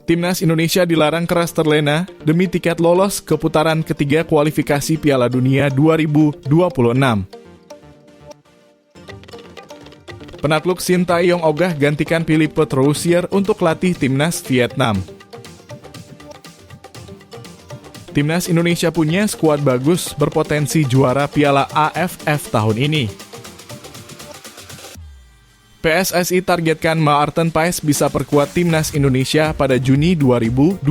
Timnas Indonesia dilarang keras terlena demi tiket lolos ke putaran ketiga kualifikasi Piala Dunia 2026. Penakluk Sintayong ogah gantikan Philippe Troussier untuk latih Timnas Vietnam. Timnas Indonesia punya skuad bagus berpotensi juara Piala AFF tahun ini. PSSI targetkan Maarten Paes bisa perkuat Timnas Indonesia pada Juni 2024.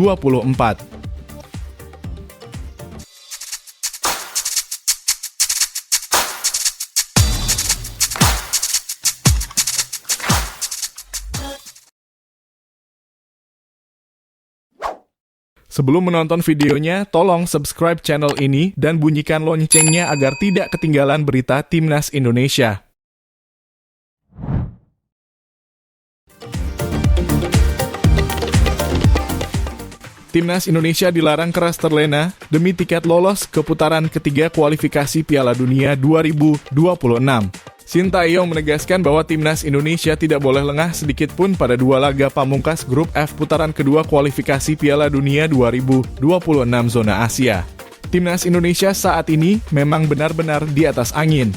Sebelum menonton videonya, tolong subscribe channel ini dan bunyikan loncengnya agar tidak ketinggalan berita Timnas Indonesia. Timnas Indonesia dilarang keras terlena demi tiket lolos ke putaran ketiga kualifikasi Piala Dunia 2026. Sintayong menegaskan bahwa Timnas Indonesia tidak boleh lengah sedikit pun pada dua laga pamungkas grup F putaran kedua kualifikasi Piala Dunia 2026 zona Asia. Timnas Indonesia saat ini memang benar-benar di atas angin.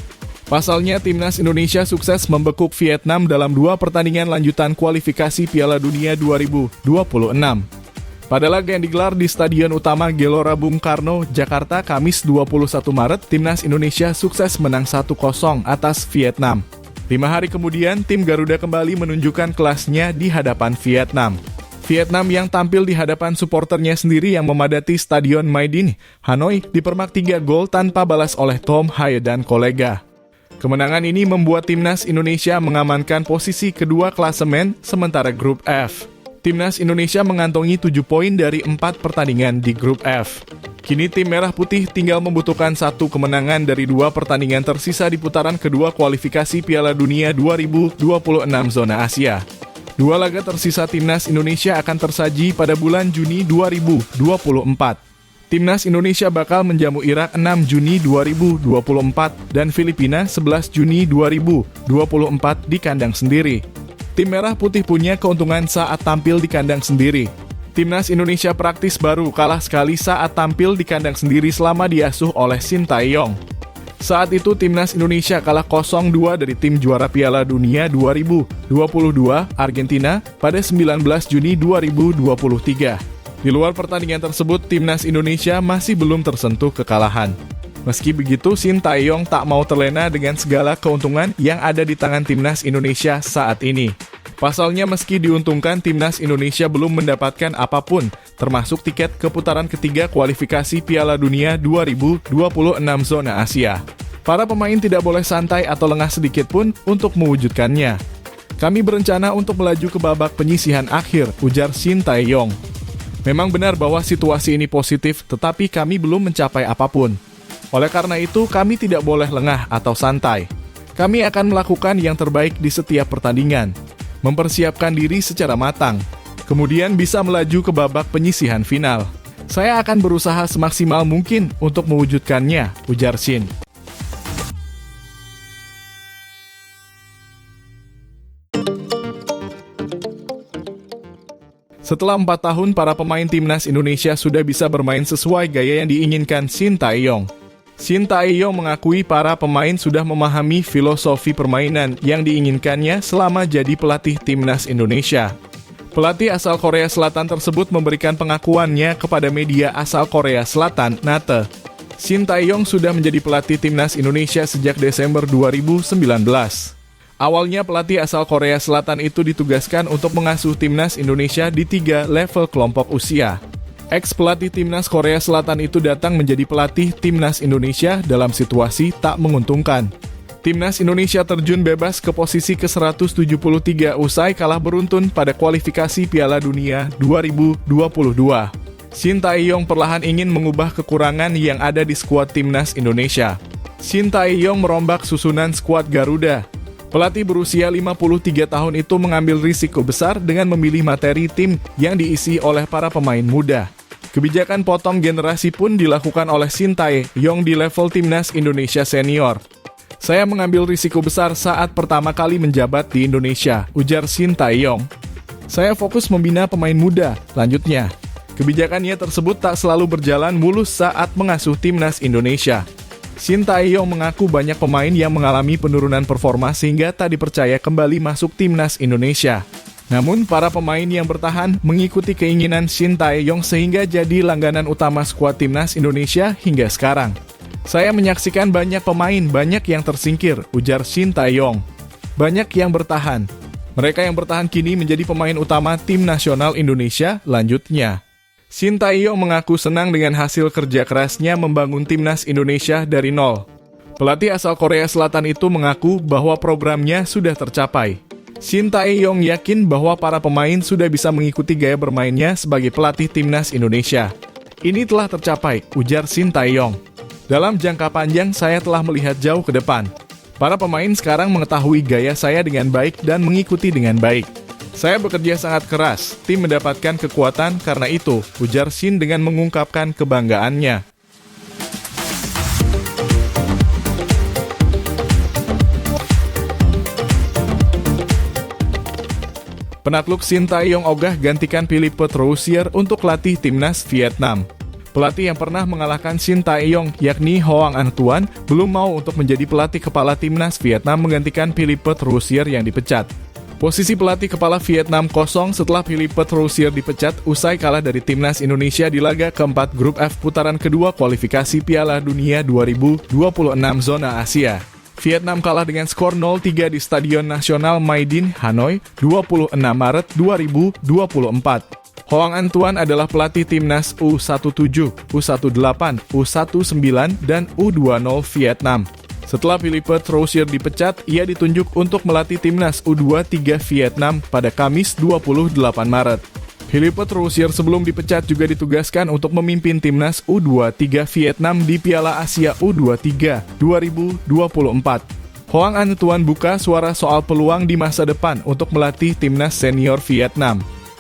Pasalnya, Timnas Indonesia sukses membekuk Vietnam dalam dua pertandingan lanjutan kualifikasi Piala Dunia 2026. Pada laga yang digelar di Stadion Utama Gelora Bung Karno, Jakarta, Kamis 21 Maret, Timnas Indonesia sukses menang 1-0 atas Vietnam. 5 hari kemudian, tim Garuda kembali menunjukkan kelasnya di hadapan Vietnam. Vietnam yang tampil di hadapan suporternya sendiri yang memadati Stadion Maidin, Hanoi, dipermak 3 gol tanpa balas oleh Tom Haye dan kolega. Kemenangan ini membuat Timnas Indonesia mengamankan posisi kedua klasemen sementara grup F. Timnas Indonesia mengantongi 7 poin dari 4 pertandingan di grup F. Kini tim Merah Putih tinggal membutuhkan 1 kemenangan dari 2 pertandingan tersisa di putaran kedua kualifikasi Piala Dunia 2026 zona Asia. 2 laga tersisa Timnas Indonesia akan tersaji pada bulan Juni 2024. Timnas Indonesia bakal menjamu Irak 6 Juni 2024 dan Filipina 11 Juni 2024 di kandang sendiri. Tim Merah Putih punya keuntungan saat tampil di kandang sendiri. Timnas Indonesia praktis baru kalah sekali saat tampil di kandang sendiri selama diasuh oleh Sintayong. Saat itu Timnas Indonesia kalah 0-2 dari tim juara Piala Dunia 2022 Argentina pada 19 Juni 2023. Di luar pertandingan tersebut, Timnas Indonesia masih belum tersentuh kekalahan. Meski begitu, Sintayong tak mau terlena dengan segala keuntungan yang ada di tangan Timnas Indonesia saat ini. Pasalnya, meski diuntungkan, Timnas Indonesia belum mendapatkan apapun, termasuk tiket ke putaran ketiga kualifikasi Piala Dunia 2026 zona Asia. Para pemain tidak boleh santai atau lengah sedikit pun untuk mewujudkannya. Kami berencana untuk melaju ke babak penyisihan akhir, ujar Sintayong. Memang benar bahwa situasi ini positif, tetapi kami belum mencapai apapun. Oleh karena itu, kami tidak boleh lengah atau santai. Kami akan melakukan yang terbaik di setiap pertandingan, mempersiapkan diri secara matang, kemudian bisa melaju ke babak penyisihan final. Saya akan berusaha semaksimal mungkin untuk mewujudkannya, ujar Shin. Setelah 4 tahun, para pemain Timnas Indonesia sudah bisa bermain sesuai gaya yang diinginkan Sintayong. Sintayong mengakui para pemain sudah memahami filosofi permainan yang diinginkannya selama jadi pelatih Timnas Indonesia. Pelatih asal Korea Selatan tersebut memberikan pengakuannya kepada media asal Korea Selatan, NATE. Sintayong sudah menjadi pelatih Timnas Indonesia sejak Desember 2019. Awalnya pelatih asal Korea Selatan itu ditugaskan untuk mengasuh Timnas Indonesia di 3 level kelompok usia. Ex-pelatih Timnas Korea Selatan itu datang menjadi pelatih Timnas Indonesia dalam situasi tak menguntungkan. Timnas Indonesia terjun bebas ke posisi ke-173 usai kalah beruntun pada kualifikasi Piala Dunia 2022. Sintayong perlahan ingin mengubah kekurangan yang ada di skuad Timnas Indonesia. Sintayong merombak susunan skuad Garuda. Pelatih berusia 53 tahun itu mengambil risiko besar dengan memilih materi tim yang diisi oleh para pemain muda. Kebijakan potong generasi pun dilakukan oleh Sintayong di level Timnas Indonesia Senior. Saya mengambil risiko besar saat pertama kali menjabat di Indonesia, ujar Sintayong. Saya fokus membina pemain muda, lanjutnya. Kebijakannya tersebut tak selalu berjalan mulus saat mengasuh timnas Indonesia. Shin Tae-yong mengaku banyak pemain yang mengalami penurunan performa sehingga tak dipercaya kembali masuk timnas Indonesia. Namun, para pemain yang bertahan mengikuti keinginan Shin Tae-yong sehingga jadi langganan utama skuad timnas Indonesia hingga sekarang. Saya menyaksikan banyak pemain, banyak yang tersingkir, ujar Shin Tae-yong. Banyak yang bertahan. Mereka yang bertahan kini menjadi pemain utama tim nasional Indonesia, lanjutnya. Shin Tae-yong mengaku senang dengan hasil kerja kerasnya membangun timnas Indonesia dari nol. Pelatih asal Korea Selatan itu mengaku bahwa programnya sudah tercapai. Shin Tae-yong yakin bahwa para pemain sudah bisa mengikuti gaya bermainnya sebagai pelatih timnas Indonesia. Ini telah tercapai, ujar Shin Tae-yong. Dalam jangka panjang saya telah melihat jauh ke depan. Para pemain sekarang mengetahui gaya saya dengan baik dan mengikuti dengan baik. Saya bekerja sangat keras, tim mendapatkan kekuatan karena itu, ujar Shin dengan mengungkapkan kebanggaannya. Penakluk Shin Tae-yong ogah gantikan Philippe Troussier untuk latih timnas Vietnam. Pelatih yang pernah mengalahkan Shin Tae-yong, yakni Hoang Anh Tuan, belum mau untuk menjadi pelatih kepala timnas Vietnam menggantikan Philippe Troussier yang dipecat. Posisi pelatih kepala Vietnam kosong setelah Philippe Troussier dipecat usai kalah dari timnas Indonesia di laga keempat Grup F putaran kedua kualifikasi Piala Dunia 2026 zona Asia. Vietnam kalah dengan skor 0-3 di Stadion Nasional Mai Dinh, Hanoi, 26 Maret 2024. Hoang Anh Tuan adalah pelatih timnas U17, U18, U19, dan U20 Vietnam. Setelah Philippe Troussier dipecat, ia ditunjuk untuk melatih timnas U23 Vietnam pada Kamis 28 Maret. Philippe Troussier sebelum dipecat juga ditugaskan untuk memimpin timnas U23 Vietnam di Piala Asia U23 2024. Hoang Anh Tuan buka suara soal peluang di masa depan untuk melatih timnas senior Vietnam.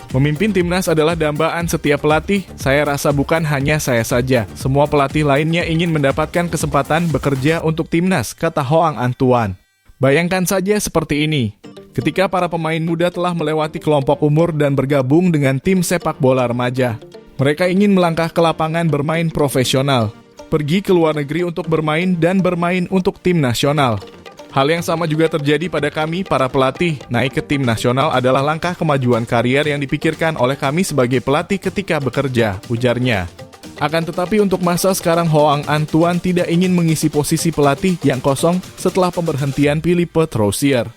Memimpin timnas adalah dambaan setiap pelatih, saya rasa bukan hanya saya saja. Semua pelatih lainnya ingin mendapatkan kesempatan bekerja untuk timnas, kata Hoang Anh Tuan. Bayangkan saja seperti ini. Ketika para pemain muda telah melewati kelompok umur dan bergabung dengan tim sepak bola remaja. Mereka ingin melangkah ke lapangan bermain profesional, pergi ke luar negeri untuk bermain dan bermain untuk tim nasional. Hal yang sama juga terjadi pada kami, para pelatih. Naik ke tim nasional adalah langkah kemajuan karier yang dipikirkan oleh kami sebagai pelatih ketika bekerja, ujarnya. Akan tetapi untuk masa sekarang Hoang Anh Tuan tidak ingin mengisi posisi pelatih yang kosong setelah pemberhentian Philippe Troussier.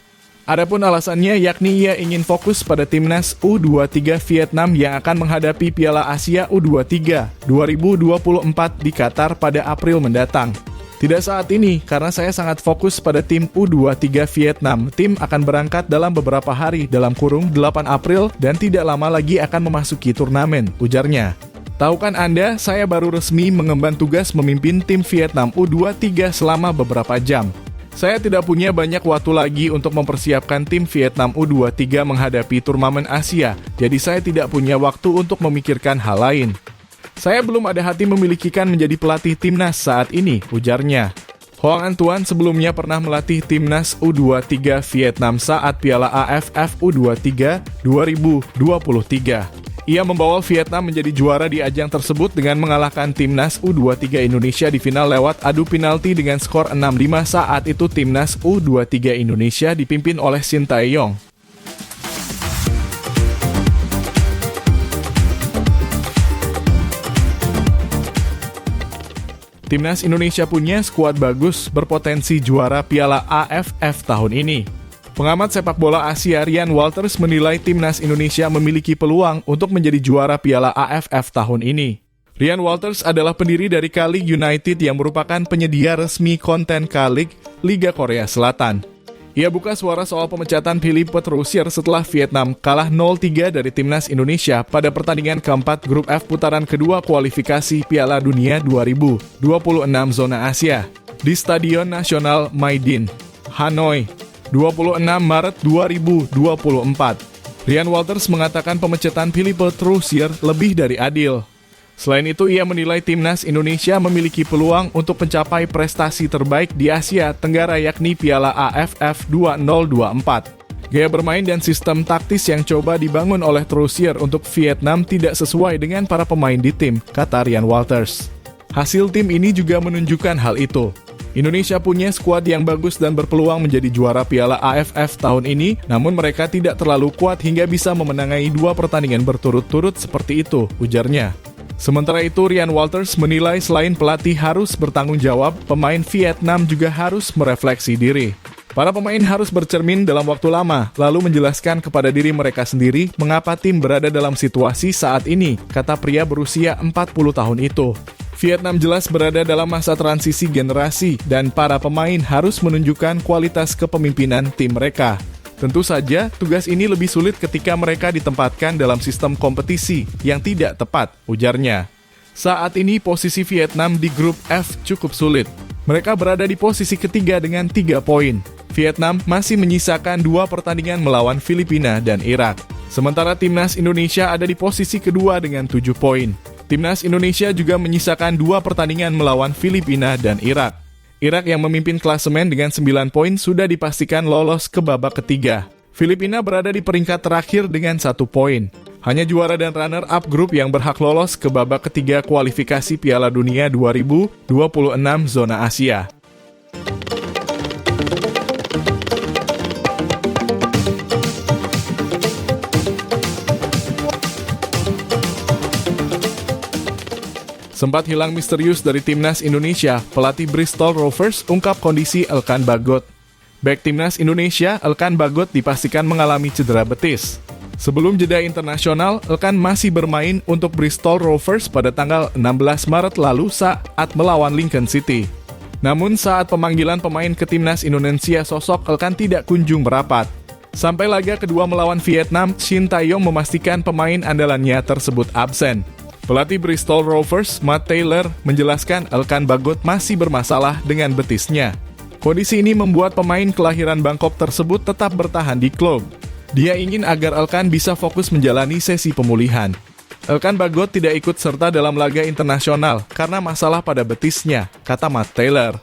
Adapun alasannya yakni ia ingin fokus pada timnas U23 Vietnam yang akan menghadapi Piala Asia U23 2024 di Qatar pada April mendatang. Tidak saat ini, karena saya sangat fokus pada tim U23 Vietnam. Tim akan berangkat dalam beberapa hari, dalam kurung 8 April, dan tidak lama lagi akan memasuki turnamen, ujarnya. Tahukan Anda, saya baru resmi mengemban tugas memimpin tim Vietnam U23 selama beberapa jam. Saya tidak punya banyak waktu lagi untuk mempersiapkan tim Vietnam U23 menghadapi turnamen Asia, jadi saya tidak punya waktu untuk memikirkan hal lain. Saya belum ada hati memilikikan menjadi pelatih timnas saat ini, ujarnya. Hoang Anh Tuan sebelumnya pernah melatih timnas U23 Vietnam saat Piala AFF U23 2023. Ia membawa Vietnam menjadi juara di ajang tersebut dengan mengalahkan timnas U23 Indonesia di final lewat adu penalti dengan skor 6-5 saat itu timnas U23 Indonesia dipimpin oleh Shin Tae-yong. Timnas Indonesia punya skuad bagus berpotensi juara Piala AFF tahun ini. Pengamat sepak bola Asia Ryan Walters menilai timnas Indonesia memiliki peluang untuk menjadi juara Piala AFF tahun ini. Ryan Walters adalah pendiri dari K-League United yang merupakan penyedia resmi konten K-League Liga Korea Selatan. Ia buka suara soal pemecatan Philippe Troussier setelah Vietnam kalah 0-3 dari timnas Indonesia pada pertandingan keempat Grup F putaran kedua kualifikasi Piala Dunia 2026 zona Asia di Stadion Nasional Mai Dinh, Hanoi, 26 Maret 2024. Ryan Walters mengatakan pemecatan Philippe Troussier lebih dari adil. Selain itu, ia menilai timnas Indonesia memiliki peluang untuk mencapai prestasi terbaik di Asia Tenggara yakni Piala AFF 2024. Gaya bermain dan sistem taktis yang coba dibangun oleh Troussier untuk Vietnam tidak sesuai dengan para pemain di tim, kata Ryan Walters. Hasil tim ini juga menunjukkan hal itu. Indonesia punya skuad yang bagus dan berpeluang menjadi juara Piala AFF tahun ini, namun mereka tidak terlalu kuat hingga bisa memenangi 2 pertandingan berturut-turut seperti itu, ujarnya. Sementara itu, Ryan Walters menilai selain pelatih harus bertanggung jawab, pemain Vietnam juga harus merefleksi diri. Para pemain harus bercermin dalam waktu lama, lalu menjelaskan kepada diri mereka sendiri mengapa tim berada dalam situasi saat ini, kata pria berusia 40 tahun itu. Vietnam jelas berada dalam masa transisi generasi dan para pemain harus menunjukkan kualitas kepemimpinan tim mereka. Tentu saja, tugas ini lebih sulit ketika mereka ditempatkan dalam sistem kompetisi yang tidak tepat, ujarnya. Saat ini posisi Vietnam di grup F cukup sulit. Mereka berada di posisi ketiga dengan 3 poin. Vietnam masih menyisakan 2 pertandingan melawan Filipina dan Irak. Sementara timnas Indonesia ada di posisi kedua dengan 7 poin. Timnas Indonesia juga menyisakan 2 pertandingan melawan Filipina dan Irak. Irak yang memimpin klasemen dengan 9 poin sudah dipastikan lolos ke babak ketiga. Filipina berada di peringkat terakhir dengan 1 poin. Hanya juara dan runner-up grup yang berhak lolos ke babak ketiga kualifikasi Piala Dunia 2026 zona Asia. Sempat hilang misterius dari timnas Indonesia, pelatih Bristol Rovers ungkap kondisi Elkan Bagot. Bek timnas Indonesia, Elkan Bagot dipastikan mengalami cedera betis. Sebelum jeda internasional, Elkan masih bermain untuk Bristol Rovers pada tanggal 16 Maret lalu saat melawan Lincoln City. Namun saat pemanggilan pemain ke timnas Indonesia, sosok Elkan tidak kunjung merapat. Sampai laga kedua melawan Vietnam, Shin Tae-yong memastikan pemain andalannya tersebut absen. Pelatih Bristol Rovers, Matt Taylor, menjelaskan Elkan Bagot masih bermasalah dengan betisnya. Kondisi ini membuat pemain kelahiran Bangkok tersebut tetap bertahan di klub. Dia ingin agar Elkan bisa fokus menjalani sesi pemulihan. Elkan Bagot tidak ikut serta dalam laga internasional karena masalah pada betisnya, kata Matt Taylor.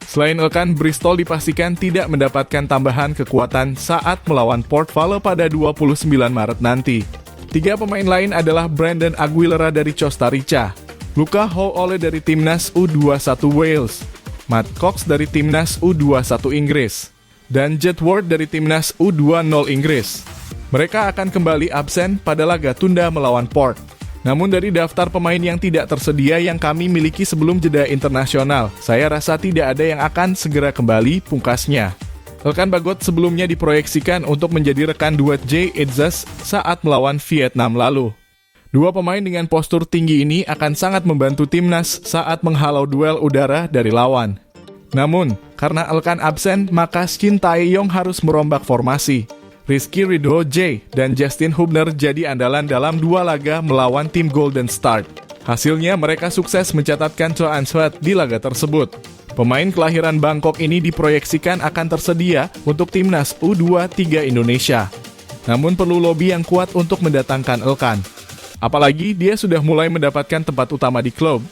Selain Elkan, Bristol dipastikan tidak mendapatkan tambahan kekuatan saat melawan Port Vale pada 29 Maret nanti. 3 pemain lain adalah Brandon Aguilera dari Costa Rica, Luka Ho-Ole dari Timnas U21 Wales, Matt Cox dari Timnas U21 Inggris, dan Jet Ward dari Timnas U20 Inggris. Mereka akan kembali absen pada laga tunda melawan Port. Namun dari daftar pemain yang tidak tersedia yang kami miliki sebelum jeda internasional, saya rasa tidak ada yang akan segera kembali, pungkasnya. Elkan Bagot sebelumnya diproyeksikan untuk menjadi rekan duet Jay Itzas saat melawan Vietnam lalu. 2 pemain dengan postur tinggi ini akan sangat membantu timnas saat menghalau duel udara dari lawan. Namun, karena Elkan absen, maka Shin Tae-yong harus merombak formasi. Rizky Ridho J dan Justin Hubner jadi andalan dalam 2 laga melawan tim Golden Start. Hasilnya mereka sukses mencatatkan Cho An Swat di laga tersebut. Pemain kelahiran Bangkok ini diproyeksikan akan tersedia untuk timnas U23 Indonesia. Namun perlu lobi yang kuat untuk mendatangkan Elkan. Apalagi dia sudah mulai mendapatkan tempat utama di klub.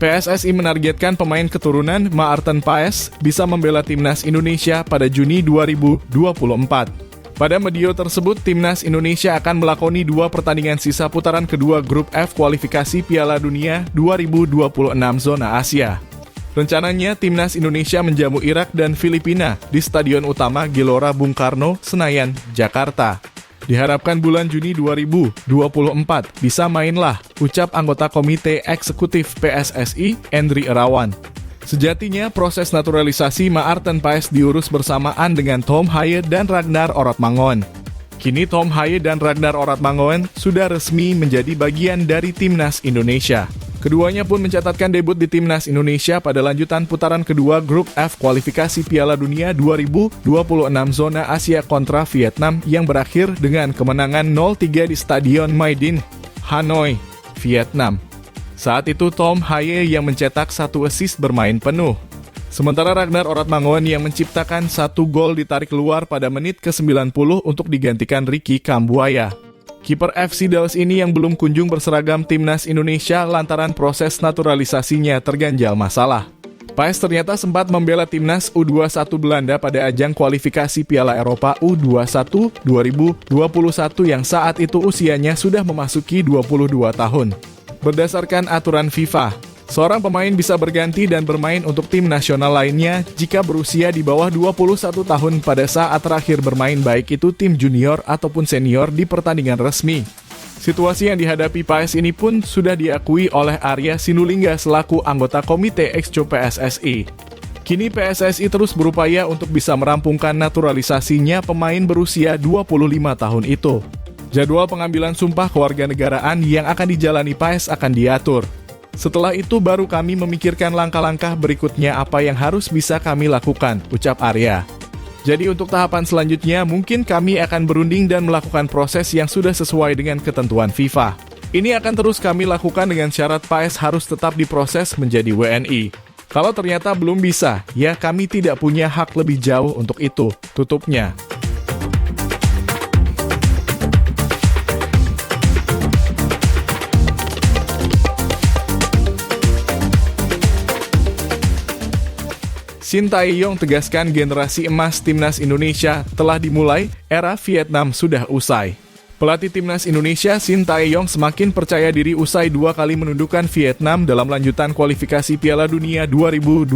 PSSI menargetkan pemain keturunan Maarten Paes bisa membela timnas Indonesia pada Juni 2024. Pada medio tersebut, timnas Indonesia akan melakoni 2 pertandingan sisa putaran kedua grup F kualifikasi Piala Dunia 2026 zona Asia. Rencananya, timnas Indonesia menjamu Irak dan Filipina di Stadion Utama Gelora Bung Karno, Senayan, Jakarta. Diharapkan bulan Juni 2024 bisa mainlah, ucap anggota Komite Eksekutif PSSI, Endri Irawan. Sejatinya, proses naturalisasi Maarten Paes diurus bersamaan dengan Tom Haye dan Ragnar Oratmangoen. Kini Tom Haye dan Ragnar Oratmangoen sudah resmi menjadi bagian dari timnas Indonesia. Keduanya pun mencatatkan debut di timnas Indonesia pada lanjutan putaran kedua grup F kualifikasi Piala Dunia 2026 zona Asia kontra Vietnam yang berakhir dengan kemenangan 0-3 di Stadion Mai Dinh, Hanoi, Vietnam. Saat itu Tom Haye yang mencetak 1 assist bermain penuh. Sementara Ragnar Oratmangoen yang menciptakan 1 gol ditarik keluar pada menit ke-90 untuk digantikan Ricky Kambuaya. Kiper FC Dallas ini yang belum kunjung berseragam timnas Indonesia lantaran proses naturalisasinya terganjal masalah. Paes ternyata sempat membela timnas U21 Belanda pada ajang kualifikasi Piala Eropa U21 2021 yang saat itu usianya sudah memasuki 22 tahun. Berdasarkan aturan FIFA, seorang pemain bisa berganti dan bermain untuk tim nasional lainnya jika berusia di bawah 21 tahun pada saat terakhir bermain baik itu tim junior ataupun senior di pertandingan resmi. Situasi yang dihadapi Paes ini pun sudah diakui oleh Arya Sinulinga selaku anggota Komite Exco PSSI. Kini PSSI terus berupaya untuk bisa merampungkan naturalisasinya pemain berusia 25 tahun itu. Jadwal pengambilan sumpah kewarganegaraan yang akan dijalani Paes akan diatur. Setelah itu baru kami memikirkan langkah-langkah berikutnya apa yang harus bisa kami lakukan, ucap Arya. Jadi untuk tahapan selanjutnya mungkin kami akan berunding dan melakukan proses yang sudah sesuai dengan ketentuan FIFA. Ini akan terus kami lakukan dengan syarat Paes harus tetap diproses menjadi WNI. Kalau ternyata belum bisa, ya kami tidak punya hak lebih jauh untuk itu, tutupnya. Shin Tae-yong tegaskan generasi emas timnas Indonesia telah dimulai, era Vietnam sudah usai. Pelatih timnas Indonesia Shin Tae-yong semakin percaya diri usai 2 kali menundukkan Vietnam dalam lanjutan kualifikasi Piala Dunia 2026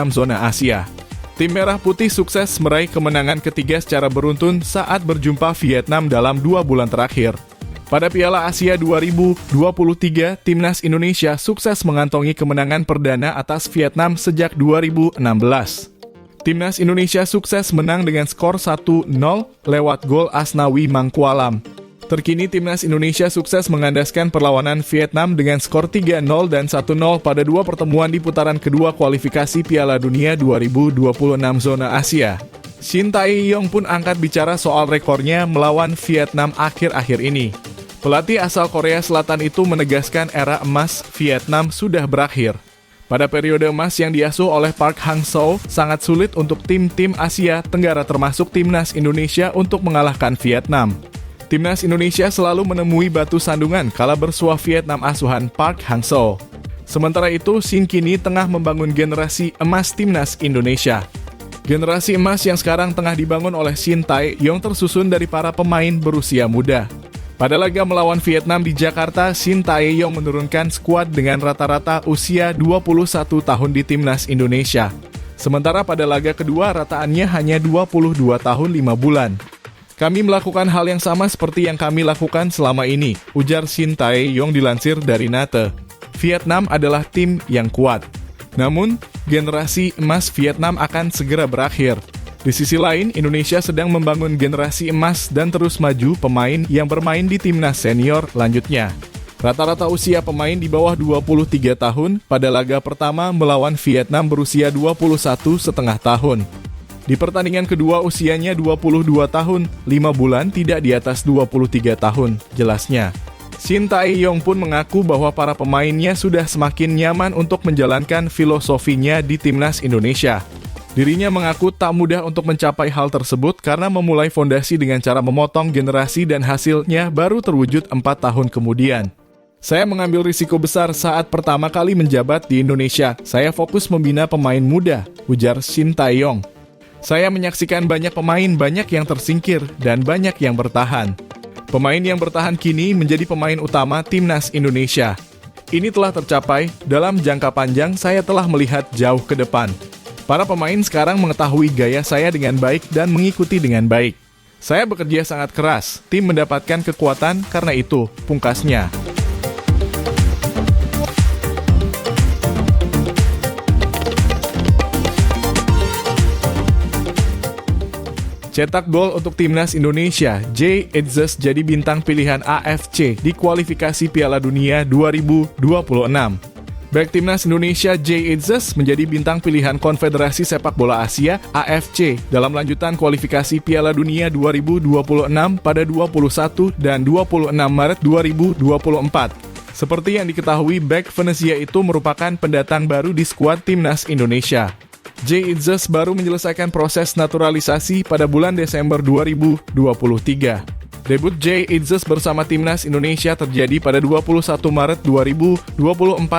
zona Asia. Tim Merah Putih sukses meraih kemenangan ketiga secara beruntun saat berjumpa Vietnam dalam 2 bulan terakhir. Pada Piala Asia 2023, timnas Indonesia sukses mengantongi kemenangan perdana atas Vietnam sejak 2016. Timnas Indonesia sukses menang dengan skor 1-0 lewat gol Asnawi Mangkualam. Terkini timnas Indonesia sukses mengandaskan perlawanan Vietnam dengan skor 3-0 dan 1-0 pada 2 pertemuan di putaran kedua kualifikasi Piala Dunia 2026 zona Asia. Shin Tae-yong pun angkat bicara soal rekornya melawan Vietnam akhir-akhir ini. Pelatih asal Korea Selatan itu menegaskan era emas Vietnam sudah berakhir. Pada periode emas yang diasuh oleh Park Hang-seo, sangat sulit untuk tim-tim Asia Tenggara termasuk timnas Indonesia untuk mengalahkan Vietnam. Timnas Indonesia selalu menemui batu sandungan kala bersuah Vietnam asuhan Park Hang-seo. Sementara itu, Shin kini tengah membangun generasi emas timnas Indonesia. Generasi emas yang sekarang tengah dibangun oleh Shin Tae-yong tersusun dari para pemain berusia muda. Pada laga melawan Vietnam di Jakarta, Shin Tae-yong menurunkan skuad dengan rata-rata usia 21 tahun di timnas Indonesia. Sementara pada laga kedua rataannya hanya 22 tahun 5 bulan. Kami melakukan hal yang sama seperti yang kami lakukan selama ini, ujar Shin Tae-yong dilansir dari Nate. Vietnam adalah tim yang kuat. Namun, generasi emas Vietnam akan segera berakhir. Di sisi lain, Indonesia sedang membangun generasi emas dan terus maju pemain yang bermain di timnas senior lanjutnya. Rata-rata usia pemain di bawah 23 tahun pada laga pertama melawan Vietnam berusia 21,5 tahun. Di pertandingan kedua usianya 22 tahun, 5 bulan tidak di atas 23 tahun, jelasnya. Shin Tae-yong pun mengaku bahwa para pemainnya sudah semakin nyaman untuk menjalankan filosofinya di timnas Indonesia. Dirinya mengaku tak mudah untuk mencapai hal tersebut karena memulai fondasi dengan cara memotong generasi dan hasilnya baru terwujud 4 tahun kemudian. Saya mengambil risiko besar saat pertama kali menjabat di Indonesia. Saya fokus membina pemain muda, ujar Shin Tae-yong. Saya menyaksikan banyak pemain banyak yang tersingkir dan banyak yang bertahan. Pemain yang bertahan kini menjadi pemain utama timnas Indonesia. Ini telah tercapai, dalam jangka panjang saya telah melihat jauh ke depan. Para pemain sekarang mengetahui gaya saya dengan baik dan mengikuti dengan baik. Saya bekerja sangat keras, tim mendapatkan kekuatan karena itu, pungkasnya. Cetak gol untuk timnas Indonesia, Jay Itzes jadi bintang pilihan AFC di kualifikasi Piala Dunia 2026. Bek timnas Indonesia Jay Itzes menjadi bintang pilihan Konfederasi Sepak Bola Asia AFC dalam lanjutan kualifikasi Piala Dunia 2026 pada 21 dan 26 Maret 2024. Seperti yang diketahui, bek Venezia itu merupakan pendatang baru di skuad timnas Indonesia. Jay Itzes baru menyelesaikan proses naturalisasi pada bulan Desember 2023. Debut Jay Itzes bersama timnas Indonesia terjadi pada 21 Maret 2024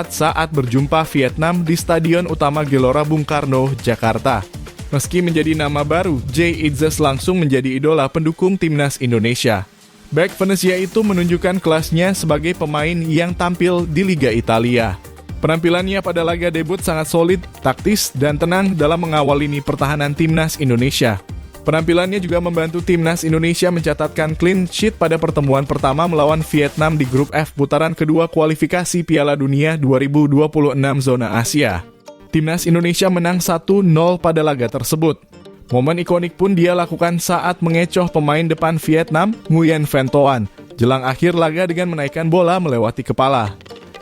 saat berjumpa Vietnam di Stadion Utama Gelora Bung Karno, Jakarta. Meski menjadi nama baru, Jay Itzes langsung menjadi idola pendukung timnas Indonesia. Bek Venezia itu menunjukkan kelasnya sebagai pemain yang tampil di Liga Italia. Penampilannya pada laga debut sangat solid, taktis, dan tenang dalam mengawal lini pertahanan timnas Indonesia. Penampilannya juga membantu timnas Indonesia mencatatkan clean sheet pada pertemuan pertama melawan Vietnam di grup F putaran kedua kualifikasi Piala Dunia 2026 zona Asia. Timnas Indonesia menang 1-0 pada laga tersebut. Momen ikonik pun dia lakukan saat mengecoh pemain depan Vietnam, Nguyen Van Toan, jelang akhir laga dengan menaikkan bola melewati kepala.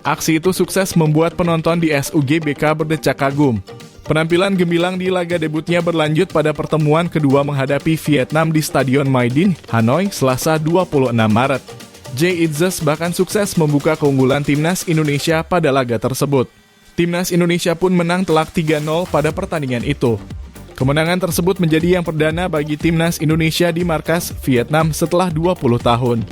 Aksi itu sukses membuat penonton di SUGBK berdecak kagum. Penampilan gemilang di laga debutnya berlanjut pada pertemuan kedua menghadapi Vietnam di Stadion Mai Dinh, Hanoi, Selasa 26 Maret. Jay Itzes bahkan sukses membuka keunggulan timnas Indonesia pada laga tersebut. Timnas Indonesia pun menang telak 3-0 pada pertandingan itu. Kemenangan tersebut menjadi yang perdana bagi timnas Indonesia di markas Vietnam setelah 20 tahun.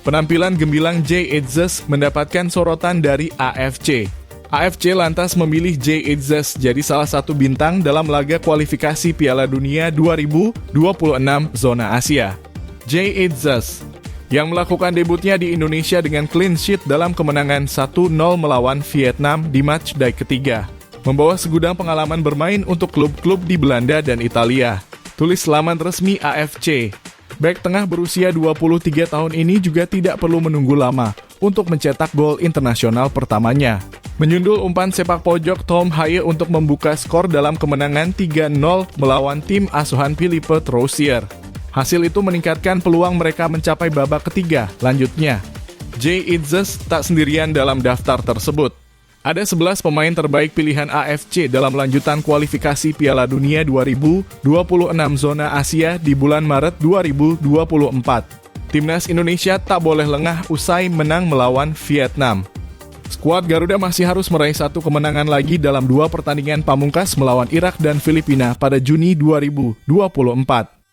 Penampilan gemilang Jay Itzes mendapatkan sorotan dari AFC. AFC lantas memilih Jay Itzes jadi salah satu bintang dalam laga kualifikasi Piala Dunia 2026 zona Asia. Jay Itzes yang melakukan debutnya di Indonesia dengan clean sheet dalam kemenangan 1-0 melawan Vietnam di matchday ketiga, membawa segudang pengalaman bermain untuk klub-klub di Belanda dan Italia. Tulis laman resmi AFC. Bek tengah berusia 23 tahun ini juga tidak perlu menunggu lama untuk mencetak gol internasional pertamanya. Menyundul umpan sepak pojok Tom Haye untuk membuka skor dalam kemenangan 3-0 melawan tim asuhan Philippe Troussier. Hasil itu meningkatkan peluang mereka mencapai babak ketiga lanjutnya. Jay Itzes tak sendirian dalam daftar tersebut. Ada 11 pemain terbaik pilihan AFC dalam lanjutan kualifikasi Piala Dunia 2026 zona Asia di bulan Maret 2024. Timnas Indonesia tak boleh lengah usai menang melawan Vietnam. Skuad Garuda masih harus meraih satu kemenangan lagi dalam 2 pertandingan pamungkas melawan Irak dan Filipina pada Juni 2024.